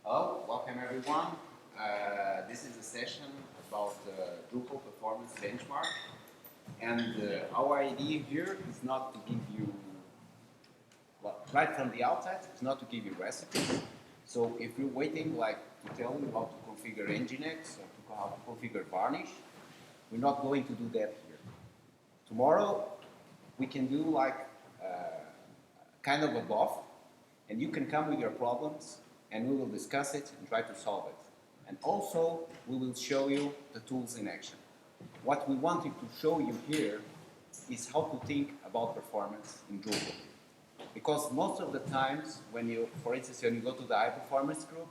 Hello, welcome everyone. This is a session about Drupal performance benchmark, and our idea here is not to give you, well, right from the outset, it's not to give you recipes. So if you're waiting like to tell you how to configure Nginx or how to configure Varnish, we're not going to do that here. Tomorrow we can do like kind of a buff, and you can come with your problems and we will discuss it and try to solve it. And also, we will show you the tools in action. What we wanted to show you here is how to think about performance in Drupal. Because most of the times, when you, for instance, when you go to the high performance group,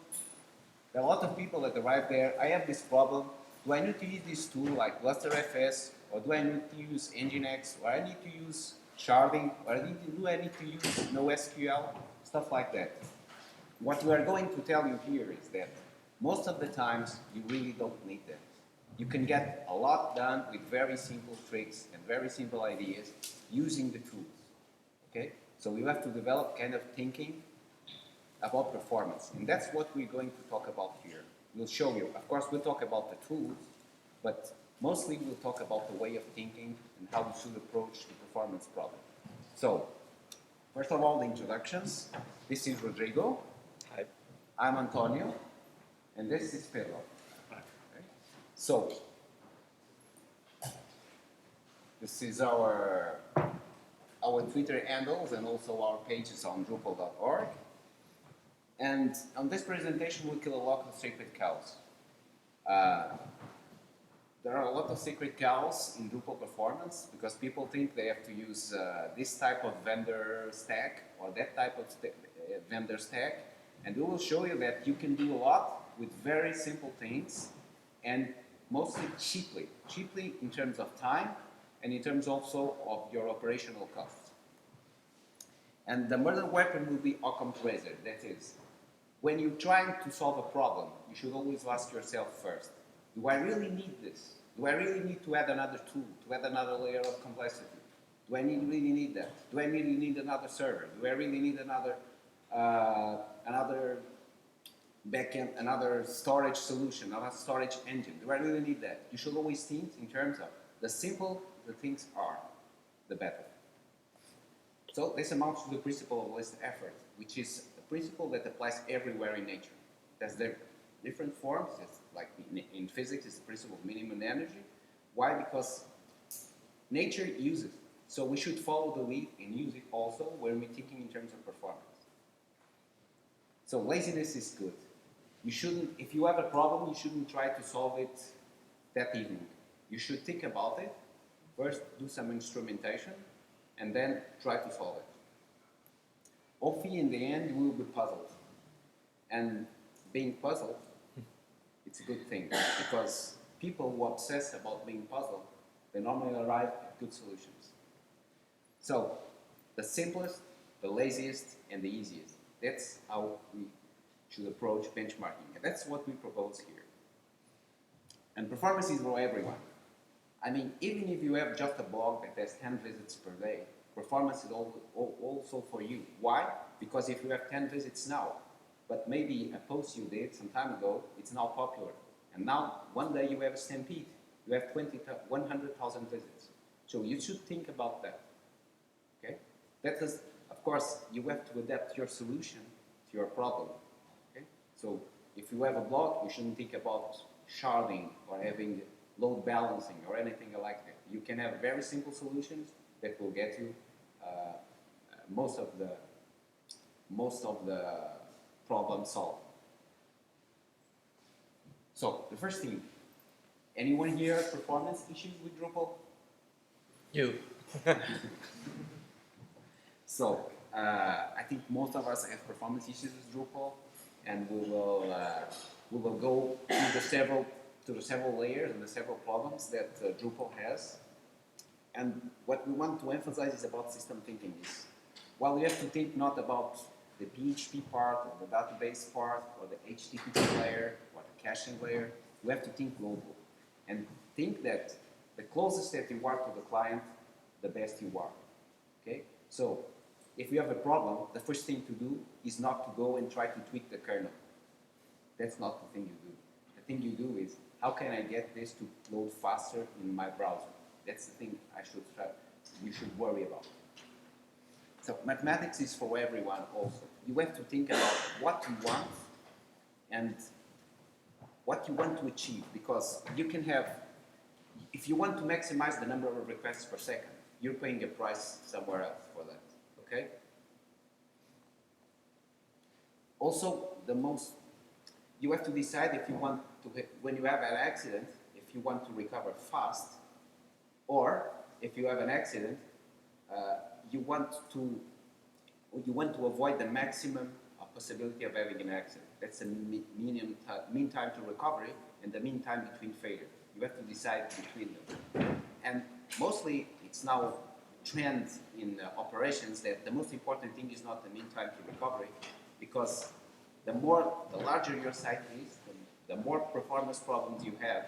there are a lot of people that arrive there, I have this problem, do I need to use this tool like BlusterFS, or do I need to use Nginx, or I need to use sharding, or do I need to use NoSQL, stuff like that. What we are going to tell you here is that most of the times you really don't need that. You can get a lot done with very simple tricks and very simple ideas using the tools. Okay? So you have to develop kind of thinking about performance. And that's what we're going to talk about here. We'll show you. Of course, we'll talk about the tools, but mostly we'll talk about the way of thinking and how we should approach the performance problem. So, first of all, the introductions. This is Rodrigo. Hi. I'm Antonio, and this is Pedro. Okay. So, this is our Twitter handles and also our pages on Drupal.org. And on this presentation, we'll kill a lot of sacred cows. There are a lot of sacred cows in Drupal performance because people think they have to use this type of vendor stack or that type of vendor stack. And we will show you that you can do a lot with very simple things and mostly cheaply. Cheaply in terms of time and in terms also of your operational costs. And the murder weapon will be Occam's razor. That is, when you're trying to solve a problem, you should always ask yourself first, do I really need this? Do I really need to add another tool, to add another layer of complexity? Do I really need that? Do I really need another server? Do I really need another backend, another storage solution, another storage engine? Do I really need that? You should always think in terms of the simple the things are, the better. So this amounts to the principle of least effort, which is a principle that applies everywhere in nature. There's different forms. It's like in physics, it's the principle of minimum energy. Why? Because nature uses it. So we should follow the lead and use it also when we're thinking in terms of performance. So laziness is good. You shouldn't, if you have a problem, you shouldn't try to solve it that evening. You should think about it. First, do some instrumentation, and then try to solve it. Hopefully, in the end, you will be puzzled. And being puzzled, it's a good thing, because people who obsess about being puzzled, they normally arrive at good solutions. So, the simplest, the laziest, and the easiest. That's how we should approach benchmarking. And that's what we propose here. And performance is for everyone. I mean, even if you have just a blog that has 10 visits per day, performance is also for you. Why? Because if you have 10 visits now, but maybe a post you did some time ago, it's now popular. And now, one day you have a stampede. You have 100,000 visits. So you should think about that. Okay? That is, of course, you have to adapt your solution to your problem. Okay? So if you have a blog, you shouldn't think about sharding or having load balancing or anything like that. You can have very simple solutions that will get you most of the problem solved. So the first thing, anyone here have performance issues with Drupal? You. So I think most of us have performance issues with Drupal, and we will go to the several layers and the several problems that Drupal has. And what we want to emphasize is about system thinking. While you have to think not about the PHP part or the database part or the HTTP layer or the caching layer, you have to think global and think that the closest that you are to the client, the best you are. Okay? So if you have a problem, the first thing to do is not to go and try to tweak the kernel. That's not the thing you do. The thing you do is, how can I get this to load faster in my browser? That's the thing you should worry about. So mathematics is for everyone also. You have to think about what you want and what you want to achieve, because you can have, if you want to maximize the number of requests per second, you're paying a price somewhere else for that, okay? Also, you have to decide if you want to, when you have an accident, if you want to recover fast, or if you have an accident, you want to avoid the maximum possibility of having an accident. That's the mean time to recovery and the mean time between failure. You have to decide between them. And mostly, it's now trend in operations that the most important thing is not the mean time to recovery, because the larger your site is, the more performance problems you have,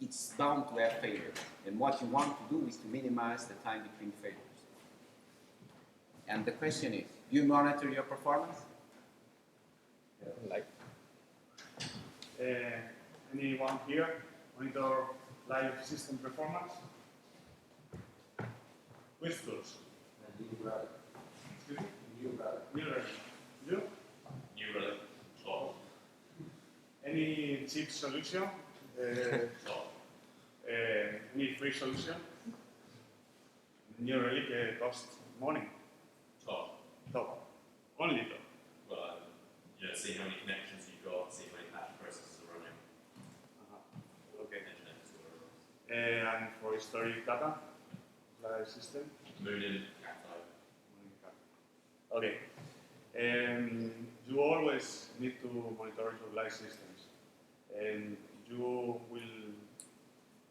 it's bound to have failures. And what you want to do is to minimize the time between failures. And the question is, do you monitor your performance? Like anyone here monitor live system performance? Which tools? Excuse me? You? Any cheap solution? Any free solution? New Relic costs money. Top. Only top. Well, see how many connections you've got, see how many patch processes are running. Okay. And And for historic data, live system? Moonin, Okay. You always need to monitor your live systems, and you will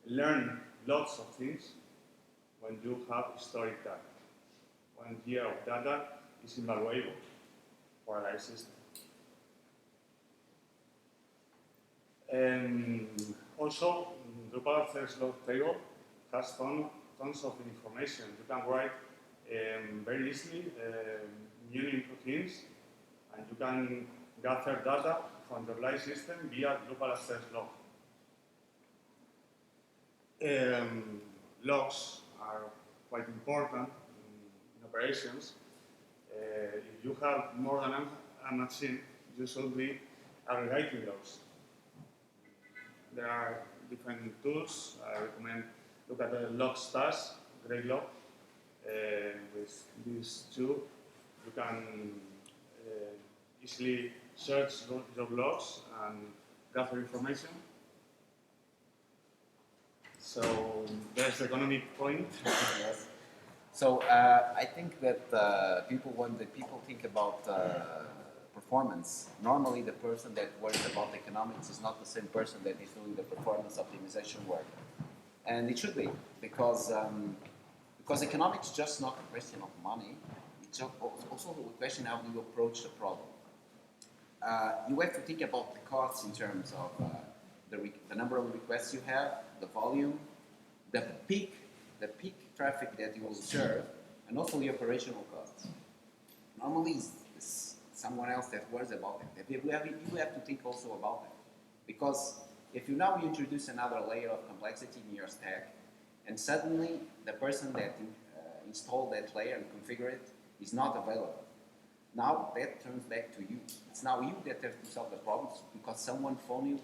learn lots of things when you have historic data. 1 year of data is invaluable for a live system. And also, Drupal first log table has tons of information. You can write very easily union routines, and you can gather data from the live system via Drupal access log. Logs are quite important in operations. If you have more than a machine, you should be aggregating logs. There are different tools. I recommend look at the log stash, great log. With these two, you can easily search your logs and gather information. So there's the economic point. Yes. So I think that when people think about performance, normally the person that worries about economics is not the same person that is doing the performance optimization work. And it should be, because economics is just not a question of money. It's also a question how you approach the problem. You have to think about the costs in terms of the number of requests you have, the volume, the peak traffic that you will serve, and also the operational costs. Normally, it's someone else that worries about it. You have to think also about it, because if you now introduce another layer of complexity in your stack, and suddenly the person that installed that layer and configured it is not available, now that turns back to you. It's now you that have to solve the problems because someone phoned you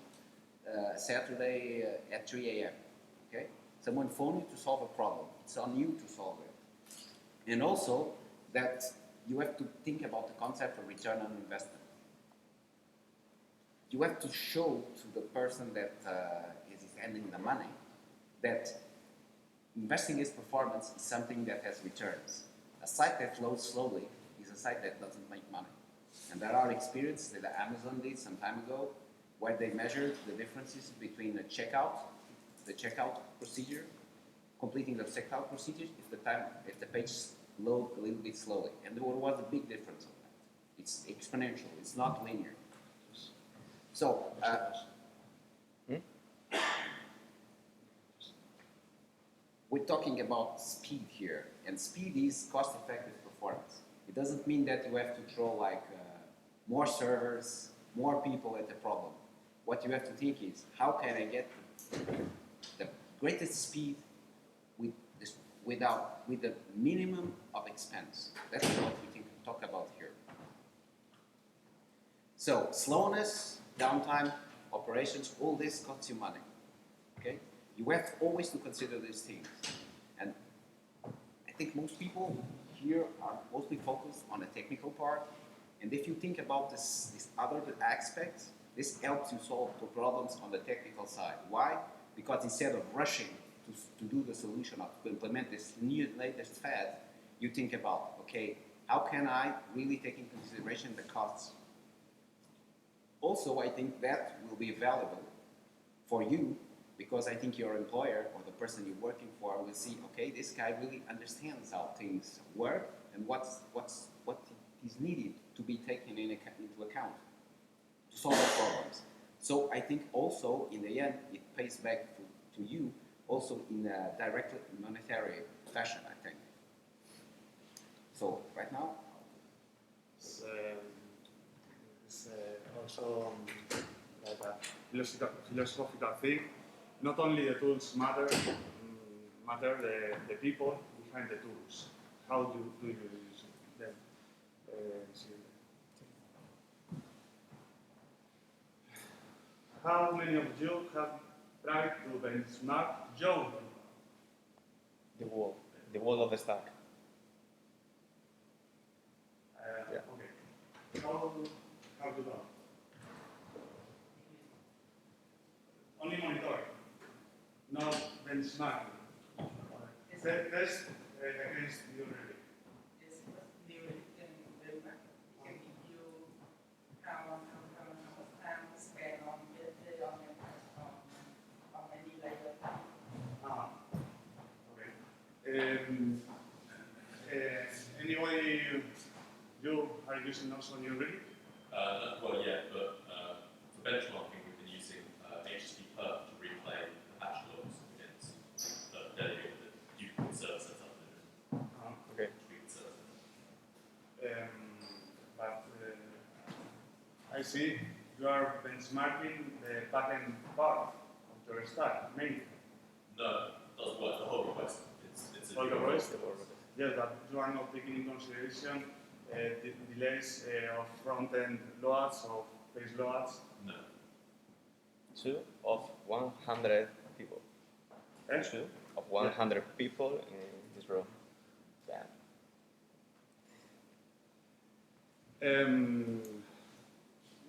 Saturday at 3 a.m. Okay? Someone phoned you to solve a problem. It's on you to solve it. And also that you have to think about the concept of return on investment. You have to show to the person that is handling the money that investing his performance is something that has returns. A site that flows slowly is a site that doesn't make money. And there are experiences that Amazon did some time ago where they measured the differences between the checkout procedure, completing the checkout procedure if the page loads a little bit slowly. And there was a big difference on that. It's exponential, it's not linear. So, we're talking about speed here, and speed is cost-effective performance. It doesn't mean that you have to throw like more servers, more people at the problem. What you have to think is, how can I get the greatest speed with the minimum of expense? That's what we talk about here. So slowness, downtime, operations, all this costs you money. Okay? You have always to consider these things. And I think most people here are mostly focused on the technical part. And if you think about this other aspects, this helps you solve the problems on the technical side. Why? Because instead of rushing to do the solution or to implement this new latest fad, you think about, okay, how can I really take into consideration the costs? Also, I think that will be valuable for you because I think your employer or the person you're working for will see, okay, this guy really understands how things work and what is needed to be taken into account to solve the problems. So I think also in the end it pays back to you also in a directly monetary fashion, I think. So right now, It's also like a philosophical thing. Not only the tools matter, the people behind the tools. How do you use them? How many of you have tried to benchmark your The wall of the stack. Yeah. Okay. How to do? Only monitoring, no benchmarking. Test against your review. Yes, but theory can benchmark. It can give you how much time to spend on the on any layer. Okay. Anybody, you are using also new read? Well, yeah, but for benchmarking, we've been using HTTP-perf to replay the hash logs against dedicated duplicate server setup. Okay. But I see you are benchmarking the backend part of your stack, mainly. No, doesn't work. The whole request. It's a All the new rest? request. Yes, but you are not taking in consideration the delays of front-end loads or page loads. No. 2 of 100 people. Eh? 2 of 100 people in this room. Yeah.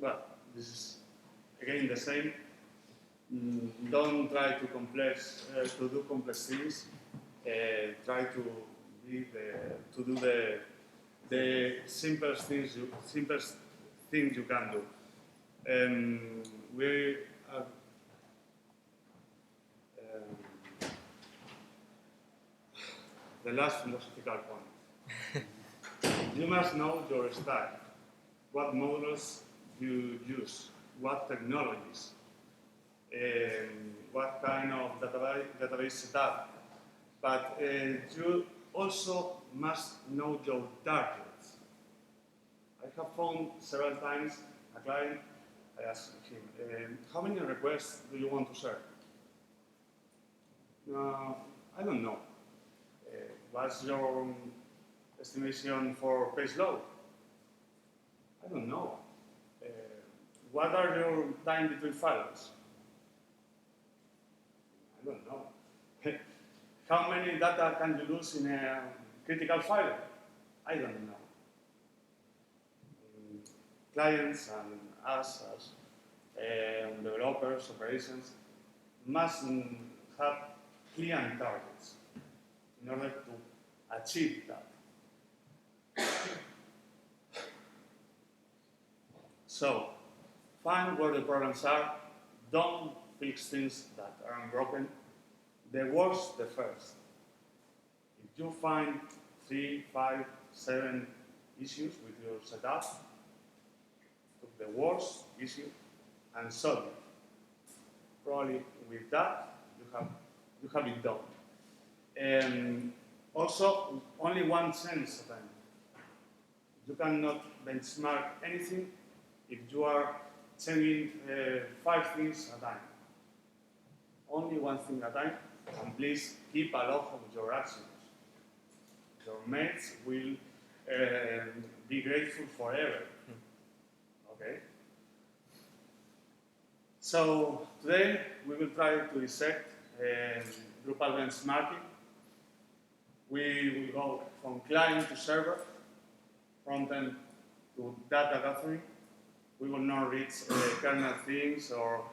Well, this is again the same. Don't try to do complex things. Try to do the simplest things you can do. We are, the last philosophical point. You must know your stack, what models you use, what technologies, what kind of database setup. But you also must know your targets. I have found several times a client, I asked him, how many requests do you want to serve? I don't know. What's your estimation for page load? I don't know. What are your time between files? I don't know. How many data can you lose in a critical file? I don't know. Clients and us as developers, operations, must have clear targets in order to achieve that. So, find where the problems are. Don't fix things that are broken. The worst, the first. If you find 3, 5, 7 issues with your setup, took the worst issue and solve it. Probably with that, you have it done. Also, only one sense of time. You cannot benchmark anything if you are changing 5 things at a time. Only one thing at a time, and please keep a log of your actions. Your mates will be grateful forever. Okay? So today we will try to dissect Drupal benchmarking. We will go from client to server, front-end to data gathering. We will not reach kernel things or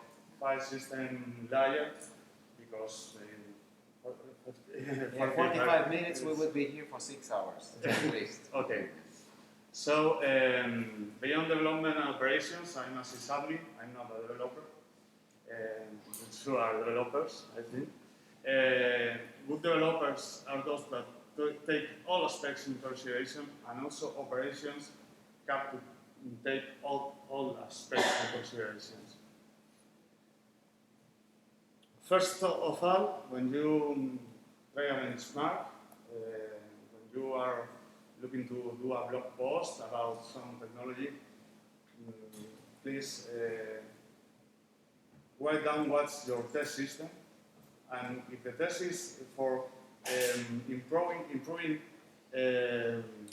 file system layer because In 45 minutes, we would be here for 6 hours, at least. Okay. So, beyond development and operations, I'm a sysadmin, I'm not a developer. The two are developers, I think. Good developers are those that take all aspects into consideration, and also operations have to take all aspects into consideration. First of all, when you try a benchmark, when you are looking to do a blog post about some technology, please write down what's your test system, and if the test is for improving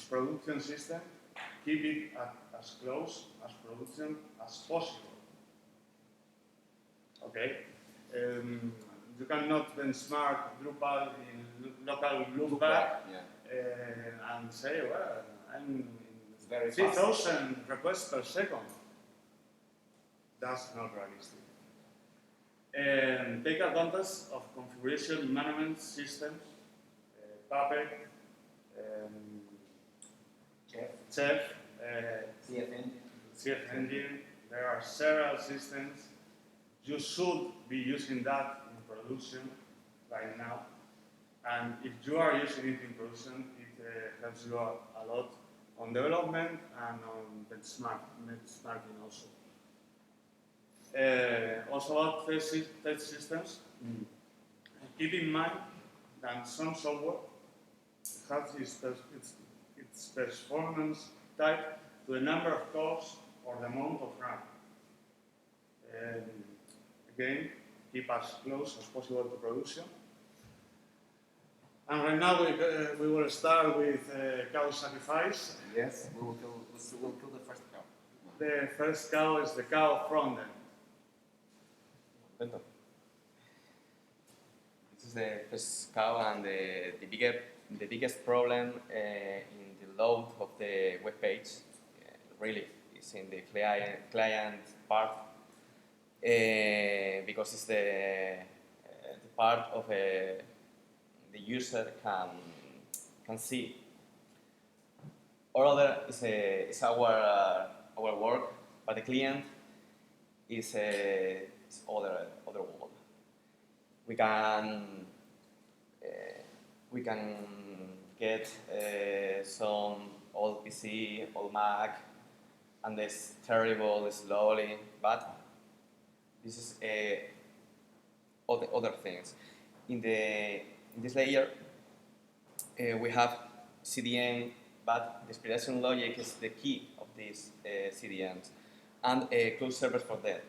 production system, keep it as close as production as possible. Okay. You cannot benchmark Drupal in local loopback and say, well, I'm It's very 3,000 requests per second. That's not realistic. Take advantage of configuration management systems, Puppet, Chef, CF Engine. There are several systems. You should be using that in production right now. And if you are using it in production, it helps you a lot on development and on benchmarking also. Also about test systems, keep in mind that some software has its performance tied to the number of cores or the amount of RAM. Again, keep as close as possible to production. And right now we will start with cow sacrifice. Yes, we will kill the first cow. The first cow is the cow front end. Pedro. This is the first cow, and the biggest problem in the load of the web page really is in the client part, because it's the part of the user can see. Or other is our work, but the client is other world. We can get some old PC, old Mac, and it's terrible, slowly, but this is other things. In this layer, we have CDN, but the expression logic is the key of these CDNs, and closed servers for that.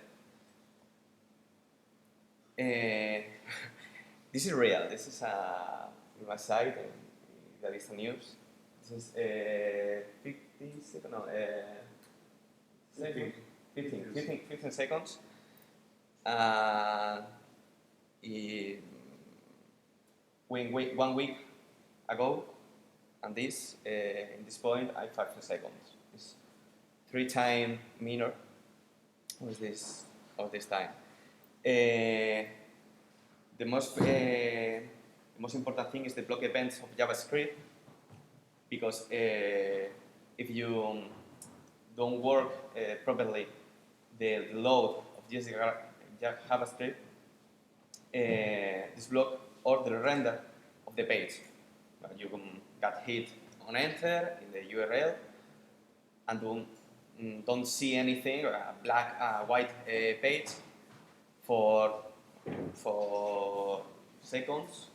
This is real. This is my site, that is the news. This is 15 seconds. One week ago, and this in this point, I 15 seconds. It's 3 times minor of this time. The most important thing is the block events of JavaScript, because if you don't work properly the load of this JavaScript, this block or the render of the page. You got hit on enter in the URL and don't see anything, or a white page for seconds,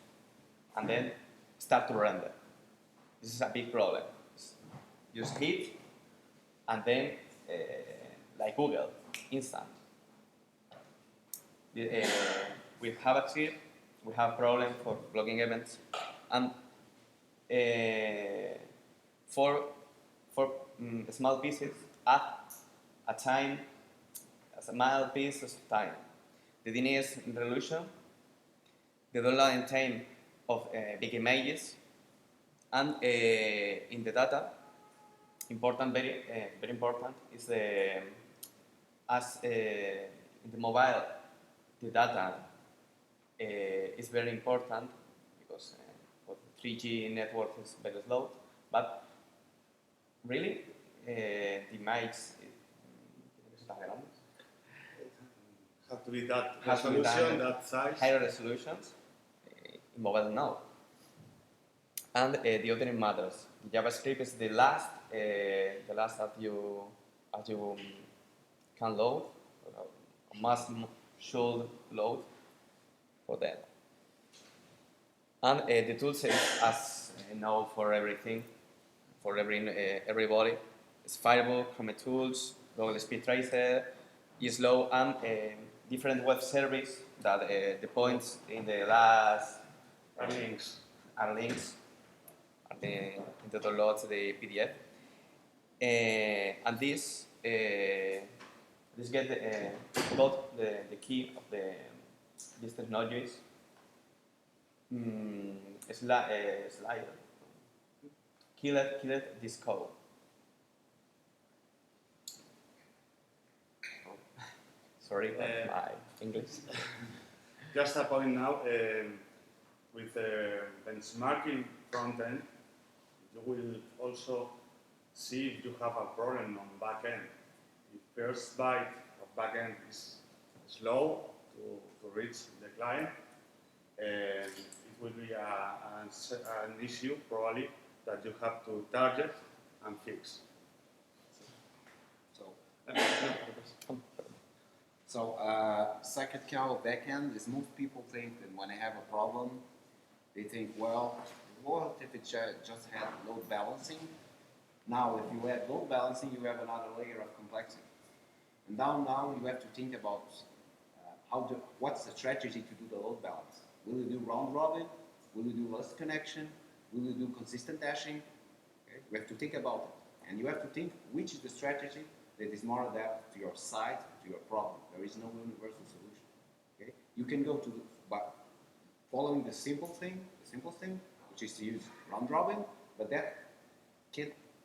and then start to render. This is a big problem. Just hit and then like Google, instant. With JavaScript, we have problem for blocking events, and for small pieces at a time, a small piece of time. The DNS resolution, the downloading time of big images, and in the data, very important is the in the mobile, the data is very important because for the 3G network is very slow, but really the images Have to be that has to be resolution, done that size. higher resolutions in mobile now. And the opening matters. JavaScript is the last that you can load, should load for that. And the tools is as now for everything, for everybody. It's Fireball, Chrome Tools, Google Speed Tracer, eSlow, and different web service that the points in the last And links. are links in the downloads the PDF. And this got the key of these technologies. Slider. Kill this code. Oh, sorry about my English. Just a point now, with benchmarking front end, you will also see if you have a problem on back end. If first byte of back end is slow to reach the client, it will be an issue probably that you have to target and fix. Second kind of backend is most people think that when they have a problem, they think, well, what if it just had load balancing? Now, if you add load balancing, you have another layer of complexity. And now you have to think about what's the strategy to do the load balance. Will you do round robin? Will you do list connection? Will you do consistent hashing? Okay? You have to think about it. And you have to think which is the strategy that is more adapted to your site, to your problem. There is no universal solution. Okay? You can go to following the simple thing, which is to use round robin, but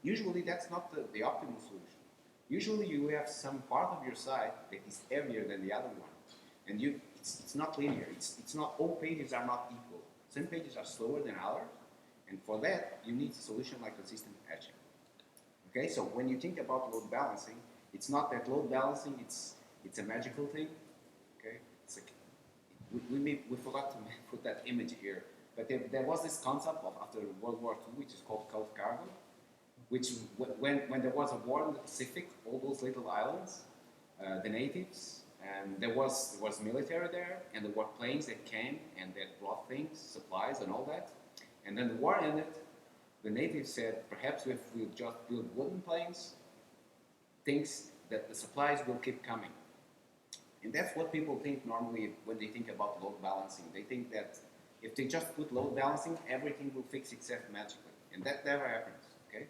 usually that's not the optimal solution. Usually you have some part of your site that is heavier than the other one. And it's not linear. It's not, all pages are not equal. Some pages are slower than others. And for that, you need a solution like consistent hashing. Okay, so when you think about load balancing, it's not that load balancing, it's a magical thing. Okay, we forgot to put that image here. But there was this concept after World War II, which is called Gulf Cargo, which when there was a war in the Pacific, all those little islands, the natives, and there was military there, and there were planes that came and that brought things, supplies and all that. And then the war ended. The natives said, perhaps if we just build wooden planes, things that the supplies will keep coming. And that's what people think normally when they think about load balancing. They think that if they just put load balancing, everything will fix itself magically. And that never happens, okay?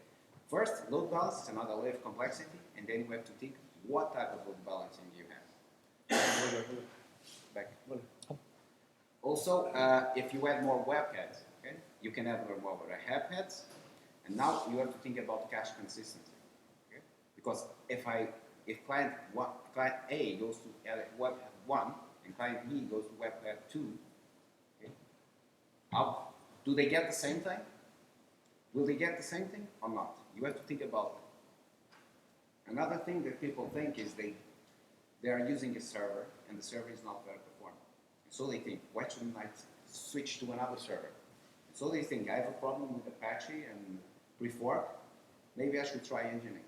First, load balance is another layer of complexity, and then you have to think what type of load balancing you have. Back. Also, if you add more webheads, okay, you can add more webheads, and now you have to think about cache consistency, okay? Because if client A goes to webhead 1 and client B goes to webhead 2, okay, do they get the same thing? Will they get the same thing or not? You have to think about it. Another thing that people think is they are using a server, and the server is not very performant. So they think, why shouldn't I switch to another server? So they think, I have a problem with Apache and pre-fork, maybe I should try Nginx.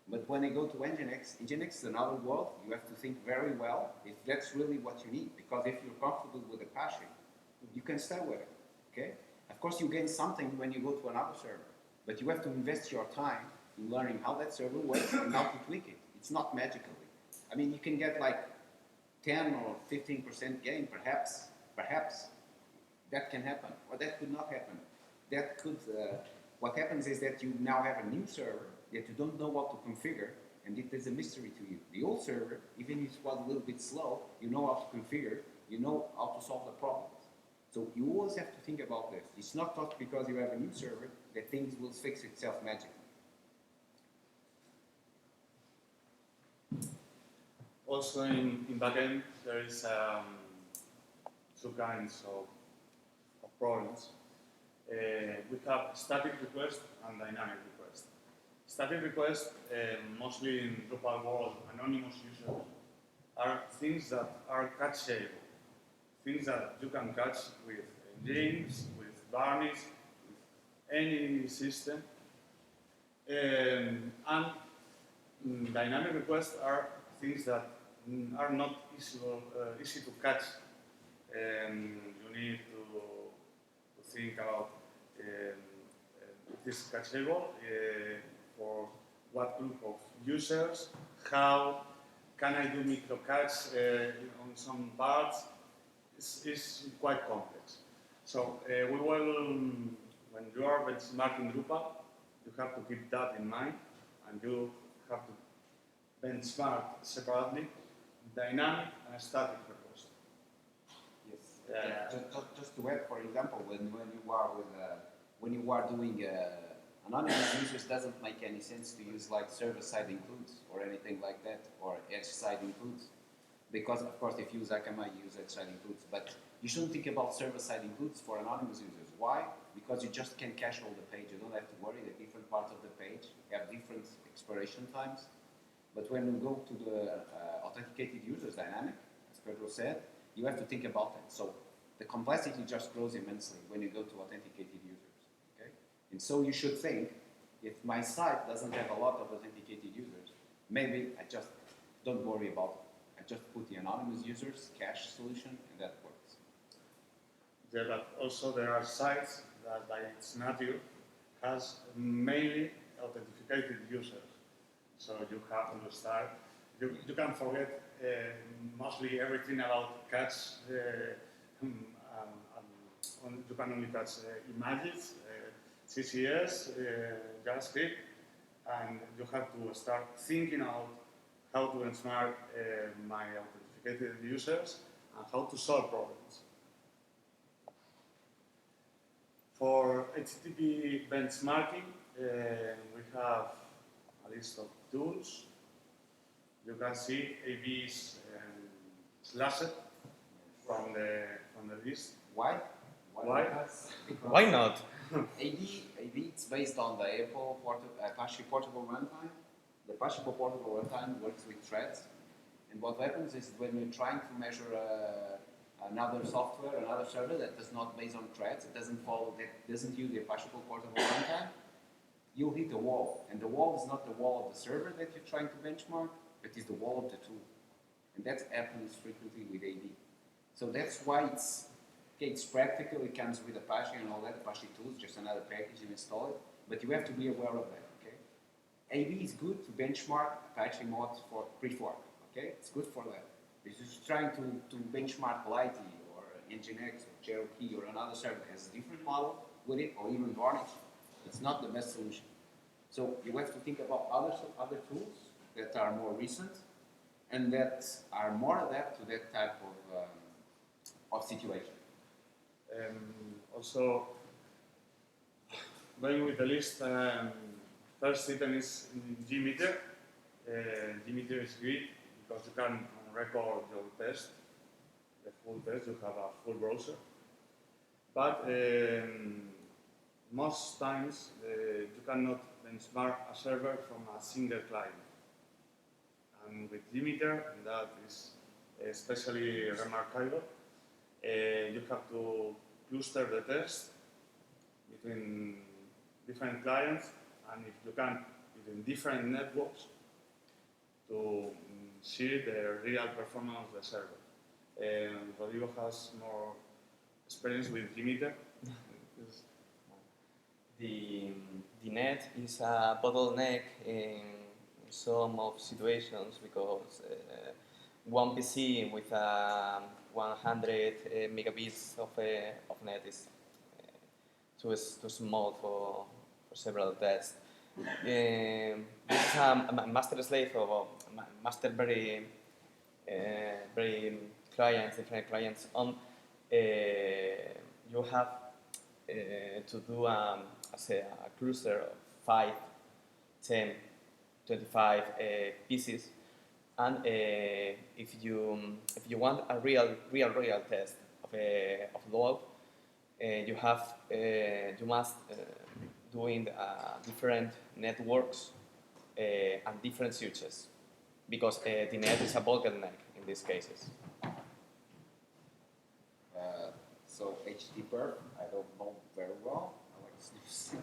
But when they go to Nginx is another world. You have to think very well if that's really what you need. Because if you're comfortable with Apache, you can stay with it, okay? Of course, you gain something when you go to another server, but you have to invest your time in learning how that server works and how to tweak it. It's not magically. I mean, you can get like 10 or 15% gain, perhaps. That can happen, or that could not happen. That could, what happens is that you now have a new server that you don't know what to configure, and it is a mystery to you. The old server, even if it was a little bit slow, you know how to configure, you know how to solve the problems. So you always have to think about this. It's not just because you have a new server that things will fix itself magically. Also in backend, there is two kinds of problems. We have static request and dynamic request. Static request, mostly in Drupal world, anonymous users, are things that are catchable. Things that you can catch with links, with varnish, with any system. And dynamic requests are things that are not easy to catch. You need to think about if this is catchable, for what group of users, how can I do micro catch on some parts. It's quite complex. So we will, when you are benchmarking Drupal, you have to keep that in mind, and you have to benchmark separately dynamic and static request. Yes. Just to add, for example, when you are doing anonymous users, doesn't make any sense to use like server-side includes or anything like that, or edge-side includes. Because, of course, if you use Akamai, you use edge-side includes. But you shouldn't think about server-side includes for anonymous users. Why? Because you just can cache all the page. You don't have to worry that different parts of the page have different expiration times. But when you go to the authenticated users dynamic, as Pedro said, you have to think about that. So the complexity just grows immensely when you go to authenticated users. Okay? And so you should think, if my site doesn't have a lot of authenticated users, maybe I just don't worry about it. I just put the anonymous users cache solution, and that works. Yeah, but also there are sites that by its nature has mainly authenticated users. So you have to start, you can forget mostly everything about cache, you can only catch images, CSS, JavaScript, and you have to start thinking out how to benchmark my authenticated users and how to solve problems. For HTTP benchmarking, we have a list of tools. You can see AB's slashed from the list. Why? Why? Because Why not? AB it's based on the Apache Portable Runtime. The Apache Portable Runtime works with threads, and what happens is when you're trying to measure another software, another server that is not based on threads, it doesn't follow, that doesn't use the Apache Portable Runtime, you'll hit a wall, and the wall is not the wall of the server that you're trying to benchmark, but is the wall of the tool, and that happens frequently with AB. So that's why it's practical. It comes with Apache and all that. Apache tools, just another package, you install it, but you have to be aware of that. Okay, AB is good to benchmark Apache mods for pre-fork. Okay, it's good for that. If you're trying to benchmark Lighty or Nginx or Cherokee or another server that has a different model with it, or even Varnish, it's not the best solution. So you have to think about other tools that are more recent and that are more adapted to that type of situation. Also, going with the list, first item is gmeter. Gmeter is great because you can record your test, the full test. You have a full browser, but most times you cannot benchmark a server from a single client. And with gmeter, that is especially remarkable. You have to cluster the test between different clients, and if you can, between different networks to see the real performance of the server. Rodrigo has more experience with gmeter. The net is a bottleneck in some of situations because one PC with 100 megabits of net is too small for several tests. This is a master slave or master very different clients on. You have to do as a cluster of 5, 10, 25 pieces, and if you want a real test of load, you must doing different networks and different searches, because the net is a bottleneck in these cases. So HTTP, I don't know very well. I like Sniff.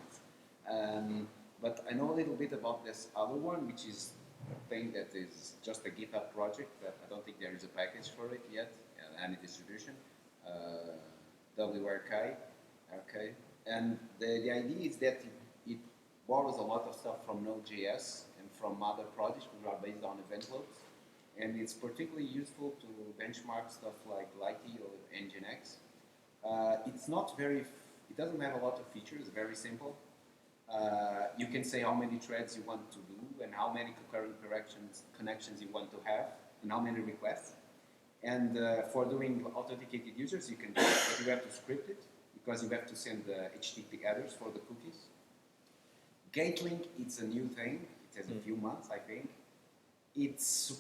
But I know a little bit about this other one, which is a thing that is just a GitHub project. That I don't think there is a package for it yet, any distribution. WRK. Okay. And the idea is that it borrows a lot of stuff from Node.js and from other projects which are based on event loads. And it's particularly useful to benchmark stuff like Lite or Nginx. It's not very, it doesn't have a lot of features, it's very simple. You can say how many threads you want to do and how many concurrent connections you want to have and how many requests. And for doing authenticated users, you can do it, but you have to script it because you have to send the HTTP headers for the cookies. Gatelink, it's a new thing. It has a few months, I think. It's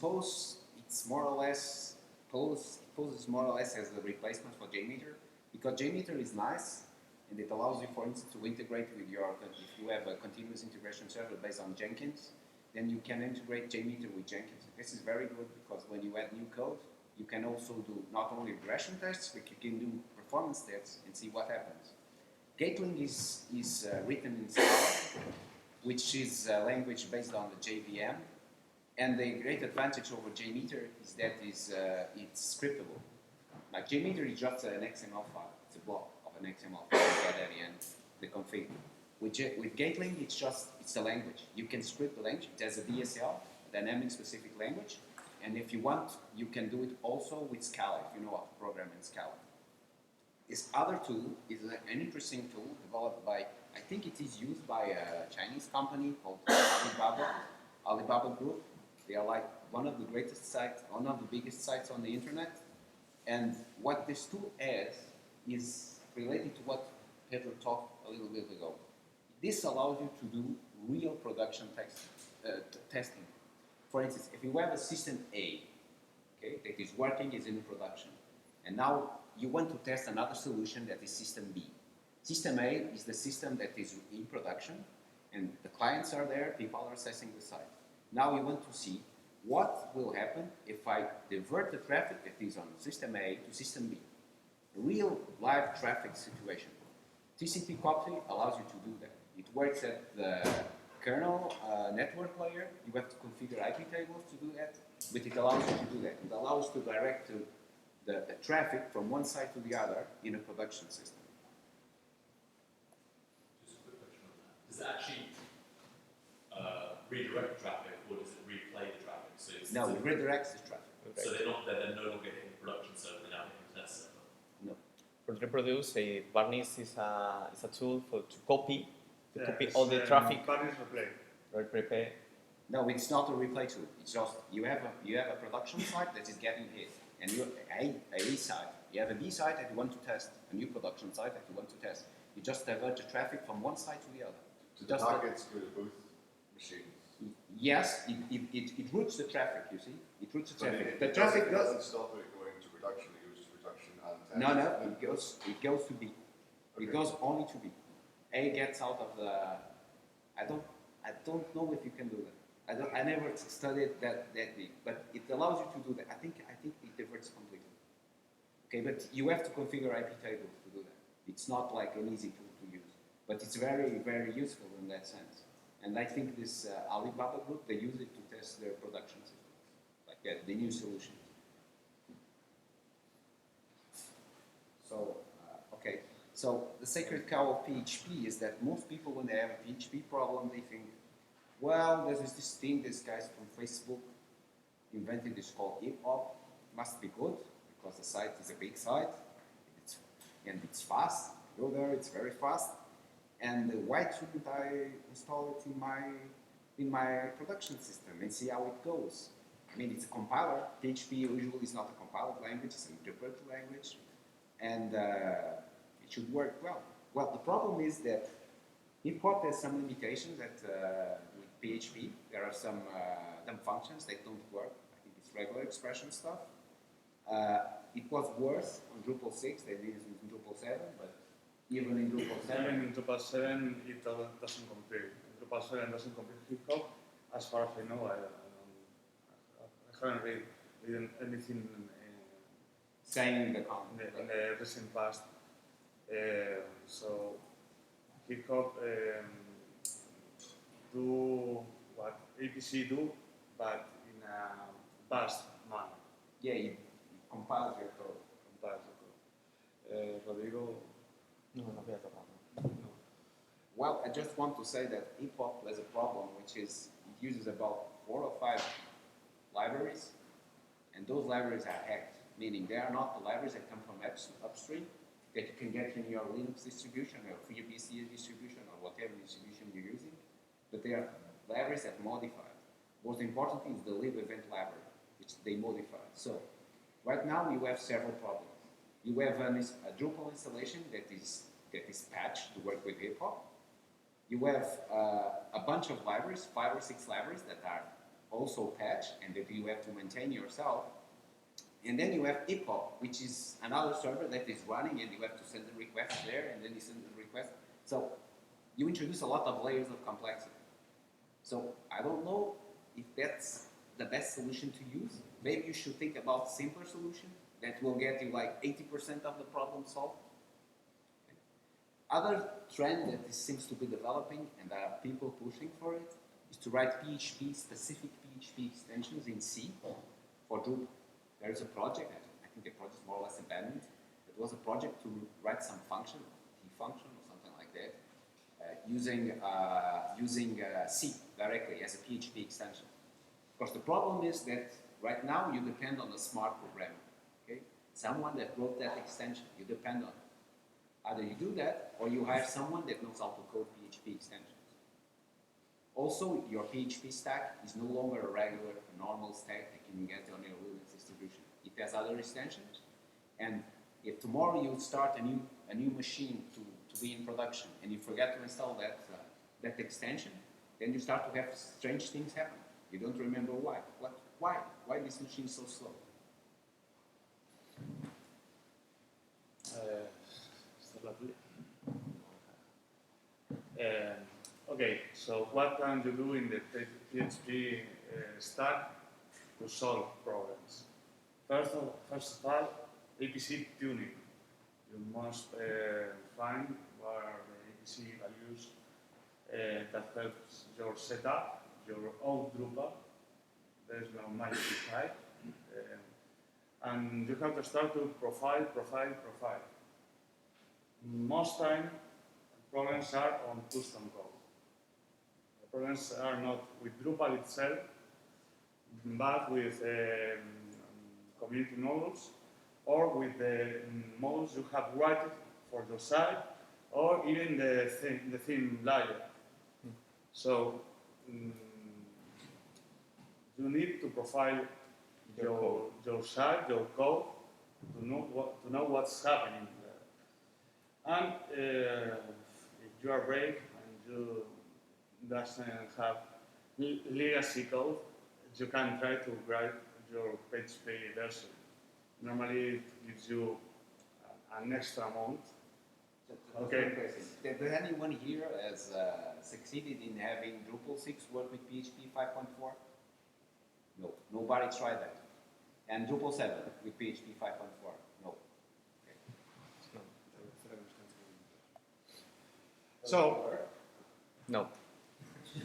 more or less, poses more or less as a replacement for JMeter, because JMeter is nice, and it allows you, for instance, to integrate with your, if you have a continuous integration server based on Jenkins, then you can integrate JMeter with Jenkins. This is very good because when you add new code, you can also do not only regression tests, but you can do performance tests and see what happens. Gatelink is written in Scala, which is a language based on the JVM, and the great advantage over JMeter is that it's scriptable. Like JMeter is just an XML file, it's a block of an XML file you get at the end, the config. With Gatelink, it's a language. You can script the language. It has a DSL, dynamic specific language, and if you want, you can do it also with Scala, if you know how to program in Scala. This other tool is an interesting tool developed by, I think it is used by a Chinese company called Alibaba Group. They are like one of the greatest sites, one of the biggest sites on the internet. And what this tool has is related to what Pedro talked a little bit ago. This allows you to do real production testing. For instance, if you have a system A, okay, that is working, is in production, and now you want to test another solution that is system B. System A is the system that is in production, and the clients are there, people are accessing the site. Now you want to see what will happen if I divert the traffic that is on system A to system B. A real live traffic situation. TCP copy allows you to do that. It works at the kernel network layer. You have to configure IP tables to do that, but it allows you to do that. It allows to direct the traffic from one side to the other in a production system. Just a quick question on that. Does it actually redirect traffic, or does it replay the traffic? So No, it redirects the traffic. So they're no longer hitting the production server, they're now hitting the test server. No. For reproduce, Varnish is a tool to copy all the traffic. Varnish replay. Replay. No, it's not a replay tool. It's just you have a production site that is getting hit, and you a site. You have a B site that you want to test, a new production site that you want to test. You just divert the traffic from one side to the other. So the packets go to both machines. Yes, it routes the traffic. You see, it routes the traffic. The It traffic doesn't stop it going to production. It goes to production and No, test. it goes to B. Okay. It goes only to B. A gets out of the. I don't know if you can do that. I never studied that deep, but it allows you to do that. I think it diverts completely. Okay, but you have to configure IP tables to do that. It's not like an easy tool to use, but it's very, very useful in that sense. And I think this Alibaba group, they use it to test their production systems, like the new solutions. So, okay. So the sacred cow of PHP is that most people, when they have a PHP problem, they think, Well, there's this thing, this guys from Facebook invented, it's called hip-hop. Must be good, because the site is a big site, and it's fast. You go there, it's very fast. And why shouldn't I install it in my production system and see how it goes? I mean, it's a compiler. PHP usually is not a compiled language, it's an interpreted language. And it should work well. Well, the problem is that hip-hop has some limitations that with PHP. There are some functions that don't work. I think it's regular expression stuff. It was worse on Drupal 6 than it is in Drupal 7, but even in Drupal 7... Even in Drupal 7, it doesn't compare. Drupal 7 doesn't compare hip-hop. As far as I know, I haven't read anything saying the in the recent past. So hip-hop do what APC do, but in a fast manner. Yeah, it compiles your code. Compiles the code. Rodrigo? No, non abbiamo parlato. No. Well, I just want to say that hip-hop has a problem, which is it uses about 4 or 5 libraries, and those libraries are hacked, meaning they are not the libraries that come from upstream that you can get in your Linux distribution or FreeBSD distribution or whatever distribution you're using, but they are libraries that modify. Most important is the lib event library, which they modify. So, right now you have several problems. You have a Drupal installation that is patched to work with hip-hop. You have a bunch of libraries, 5 or 6 libraries that are also patched and that you have to maintain yourself. And then you have hip-hop, which is another server that is running and you have to send the request there and then you send the request. So you introduce a lot of layers of complexity. So I don't know if that's the best solution to use. Maybe you should think about simpler solution that will get you like 80% of the problem solved. Other trend that seems to be developing, and there are people pushing for it, is to write PHP, specific PHP extensions in C for Drupal. There is a project, I think the project is more or less abandoned. It was a project to write some function, T function or something like that, using C directly as a PHP extension. Of course, the problem is that right now you depend on a smart programmer, okay? Someone that wrote that extension, you depend on. Either you do that, or you hire someone that knows how to code PHP extensions. Also, your PHP stack is no longer a regular, normal stack that you can get on your Linux distribution. It has other extensions, and if tomorrow you start a new machine to be in production, and you forget to install that extension, then you start to have strange things happen. You don't remember why. Why this machine is so slow? Okay, so what can you do in the PHP stack to solve problems? First of all, APC tuning. You must find where the APC values that helps your setup, your own Drupal. There's no magic type. And you have to start to profile. Most time, problems are on custom code. The problems are not with Drupal itself, but with community modules, or with the modules you have written for your site, or even the theme layer. So you need to profile your site, your code, to know what's happening there. And if you are brave and you doesn't have legacy code, you can try to write your PHP version. Normally it gives you an extra amount. Okay. Does anyone here has succeeded in having Drupal 6 work with PHP 5.4? No, nobody tried that. And Drupal 7 with PHP 5.4? No. Okay. So, No. You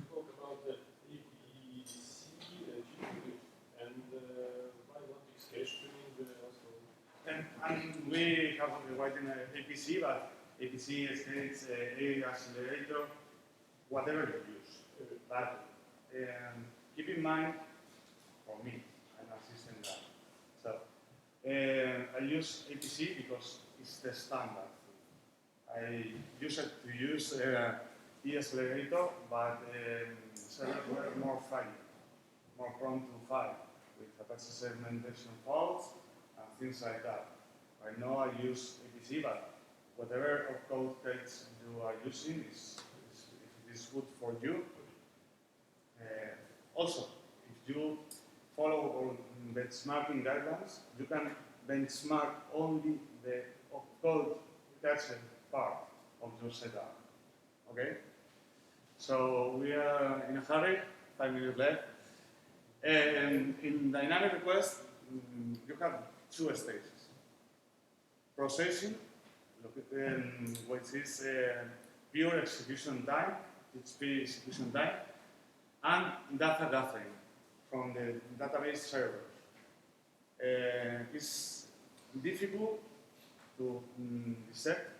spoke about the APC and why not extension also? and we have written APC, but APC, states, A accelerator, whatever you use. But keep in mind, for me, I'm a system guy. So I use APC because it's the standard. I used to use E accelerator, but servers were more fragile, more prone to fail with Apache segmentation faults and things like that. Right now I use APC, but whatever opcode crates you are using is if it is good for you. Also, if you follow all benchmarking guidelines, you can benchmark only the opcode cached part of your setup. Okay? So we are in a hurry, 5 minutes left. And in dynamic request, you have two stages. Processing, which is pure execution time, PHP execution time, and data gathering from the database server. It's difficult to detect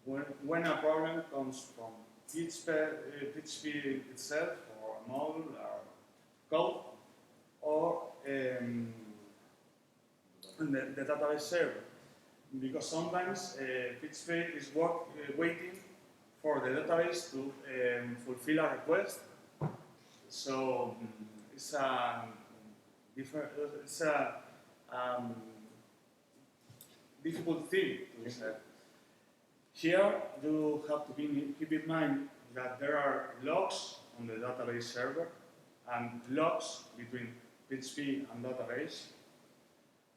when a problem comes from PHP itself, or a model, or code, or the database server. Because sometimes PHP is waiting for the database to fulfill a request. So it's a difficult thing to set. Here you have to keep in mind that there are logs on the database server and logs between PHP and database,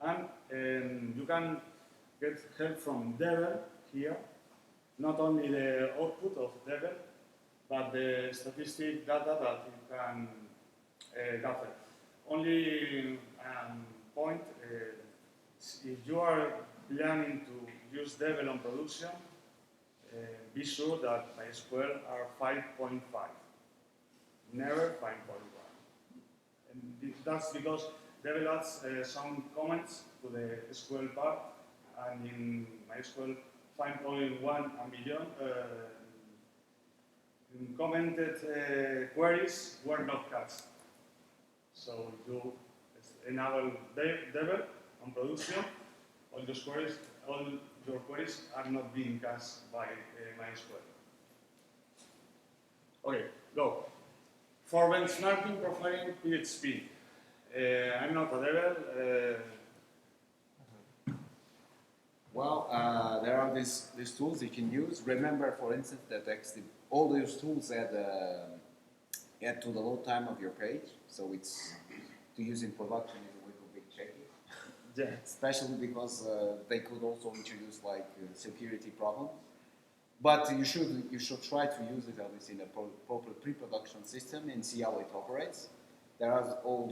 and you can get help from Devel here, not only the output of Devel, but the statistic data that you can gather. Only point, if you are planning to use Devel on production, be sure that MySQL are 5.5, never 5.1. And that's because Devel adds some comments to the SQL part, and in MySQL 5.1 and beyond, queries were not cached. So if you enable Devel on production, all your queries are not being cached by MySQL. Okay, go. For benchmarking profiling PHP, I'm not a Devel. Well, there are these tools you can use. Remember, for instance, that all those tools add to the load time of your page, so it's to use in production is a little bit tricky. Yeah. Especially because they could also introduce like security problems. But you should try to use it at least in a proper pre-production system and see how it operates. There are all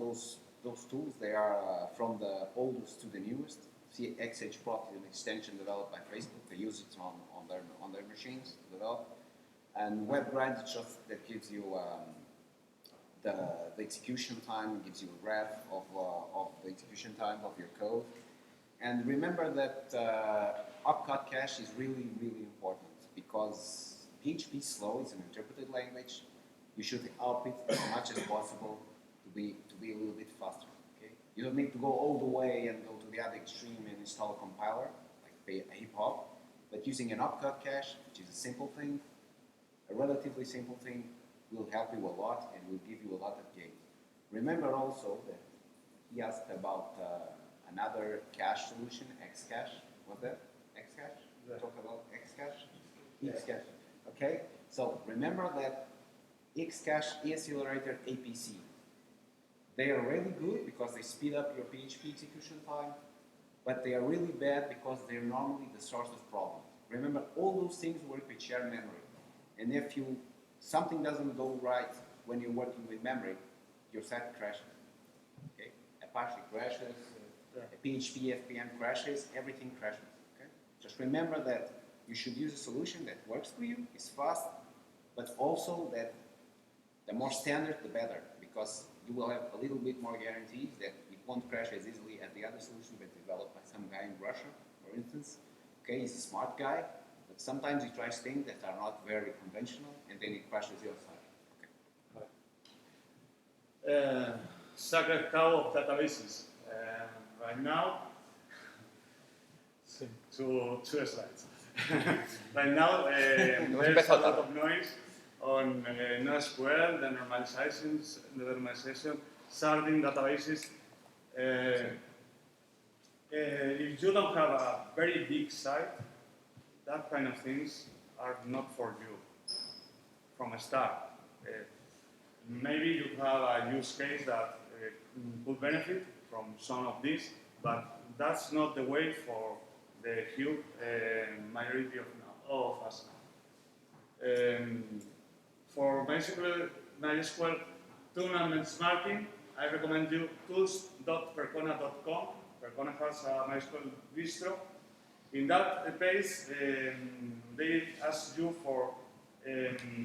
those tools. They are from the oldest to the newest. See, XHProt is an extension developed by Facebook. They use it on their machines to develop. And WebGrind is just that gives you the execution time, gives you a graph of the execution time of your code. And remember that upcut cache is really, really important because PHP is slow, it's an interpreted language. You should up it as much as possible to be a little bit faster. Okay? You don't need to go all the way and go to the other extreme and install a compiler, like a hip hop, but using an upcut cache, which is a simple thing, a relatively simple thing, will help you a lot and will give you a lot of gain. Remember also that he asked about another cache solution, Xcache. What's that? Xcache? Yeah. Talk about Xcache? Xcache. Okay? So remember that Xcache, E-Accelerator, APC. They are really good because they speed up your PHP execution time, but they are really bad because they're normally the source of problems. Remember, all those things work with shared memory. And if something doesn't go right when you're working with memory, your site crashes. Okay? Apache crashes, PHP, FPM crashes, everything crashes. Okay? Just remember that you should use a solution that works for you, is fast, but also that the more standard, the better, because you will have a little bit more guarantees that it won't crash as easily as the other solution that developed by some guy in Russia, for instance. Okay, he's a smart guy, But sometimes it tries things that are not very conventional, and then it crashes your site. Sacred cow of databases. Right now, two slides. Right now, there's a lot of noise on NoSQL, the normalization, sharding databases. If you don't have a very big site, that kind of things are not for you from a start. Maybe you have a use case that could benefit from some of these, but that's not the way for the huge majority of us now. For MySQL tune and benchmarking, I recommend you tools.percona.com. Percona has a MySQL distro. In that page, they ask you for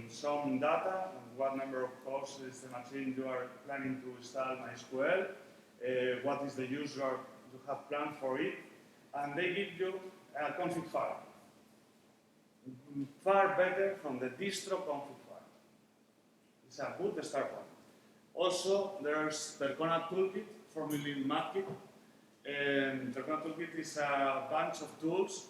some data, what number of cores is the machine you are planning to install MySQL, what is the user you have planned for it, and they give you a config file. Far better from the distro config file. It's a good start point. Also, there's Percona Toolkit, formerly Matkit. Percona Toolkit is a bunch of tools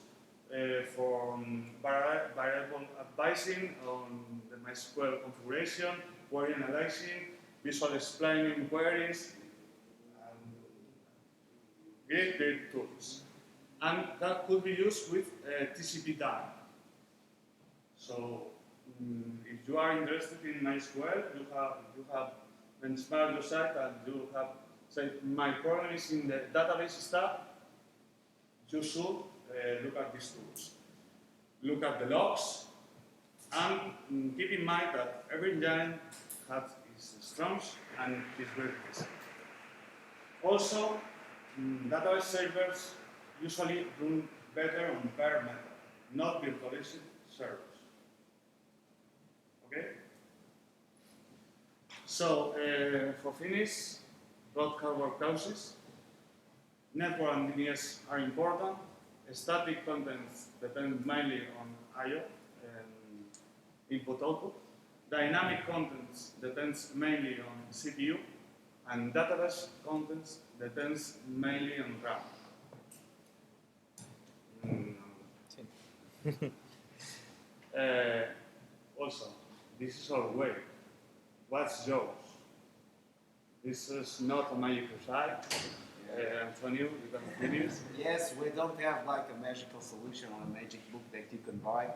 for variable advising on the MySQL configuration, query analyzing, visual explaining queries, great tools. And that could be used with TCP DAM. So if you are interested in MySQL, you have benchmarked your site and you have said, my problem is in the database stuff, you should look at these tools. Look at the logs, and keep in mind that every engine has its strengths and its weaknesses. Also, database servers usually run better on bare metal, not virtualized servers. Okay? So, for finish, broad hardware clauses. Network and DNS are important. Static contents depend mainly on I/O and input-output. Dynamic contents depends mainly on CPU, and database contents depends mainly on RAM. Also, this is our way. What's yours? This is not a magic site. Antonio, you can finish. Yes, we don't have like a magical solution or a magic book that you can buy.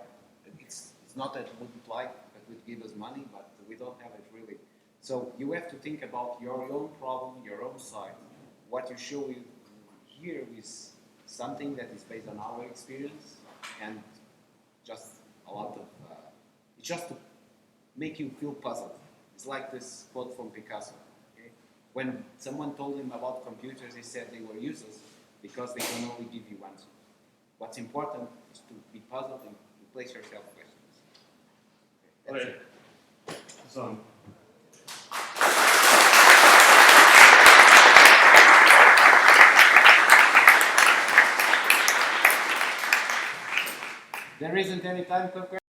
It's not that we would like, that would give us money, but we don't have it really. So you have to think about your own problem, your own site. What you show here is something that is based on our experience and just a lot of, it's just to make you feel puzzled. It's like this quote from Picasso. When someone told him about computers, he said they were useless because they can only give you answers. What's important is to be puzzled and to place yourself questions. Okay. So. There isn't any time constraint.